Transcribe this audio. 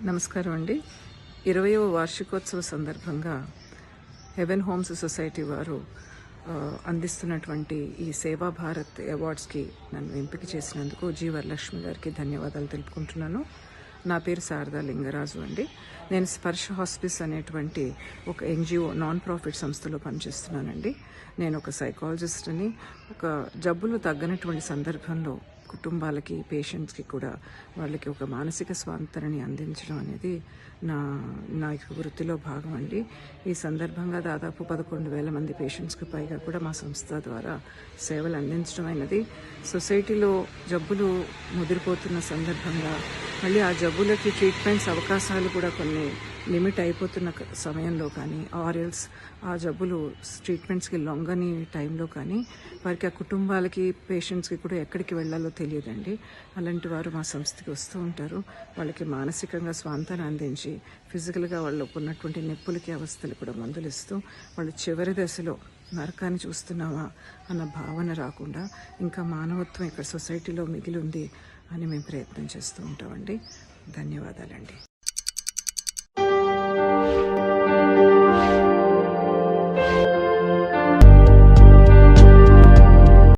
నమస్కారం అండి. 20వ వార్షికోత్సవ సందర్భంగా హెవెన్ హోమ్స్ సొసైటీ వారు అందిస్తున్నటువంటి ఈ సేవా భారత్ అవార్డ్స్కి నన్ను ఎంపిక చేసినందుకు జి వరలక్ష్మి గారికి ధన్యవాదాలు తెలుపుకుంటున్నాను. నా పేరు శారదా లింగరాజు అండి. నేను స్పర్శ హాస్పిస్ అనేటువంటి ఒక ఎన్జిఓ నాన్ ప్రాఫిట్ సంస్థలో పనిచేస్తున్నానండి. నేను ఒక సైకాలజిస్ట్ని. ఒక జబ్బులు తగ్గనటువంటి సందర్భంలో కుటుంబాలకి, పేషెంట్స్కి కూడా వాళ్ళకి ఒక మానసిక స్వాంతనని అందించడం అనేది నా వృత్తిలో భాగం అండి. ఈ సందర్భంగా దాదాపు 11,000 మంది పేషెంట్స్కి పైగా కూడా మా సంస్థ ద్వారా సేవలు అందించడం అయినది. సొసైటీలో జబ్బులు ముదిరిపోతున్న సందర్భంగా మళ్ళీ ఆ జబ్బులకి ట్రీట్మెంట్స్ అవకాశాలు కూడా కొన్ని లిమిట్ అయిపోతున్న సమయంలో కానీ, ఆర్ఎల్స్ ఆ జబ్బులు ట్రీట్మెంట్స్కి లొంగని టైంలో కానీ వారికి, ఆ కుటుంబాలకి, పేషెంట్స్కి కూడా ఎక్కడికి వెళ్ళాలో తెలియదండి. అలాంటి వారు మా సంస్థకి వస్తూ ఉంటారు. వాళ్ళకి మానసికంగా స్వాంతాన్ని అందించి, ఫిజికల్గా వాళ్ళకు ఉన్నటువంటి నొప్పులకి, అవస్థలు కూడా మందులు ఇస్తూ, వాళ్ళు చివరి దశలో నరకాన్ని చూస్తున్నావా అన్న భావన రాకుండా ఇంకా మానవత్వం ఇక్కడ సొసైటీలో మిగిలి ఉంది అని మేము ప్రయత్నం చేస్తూ ఉంటామండి. ధన్యవాదాలండి.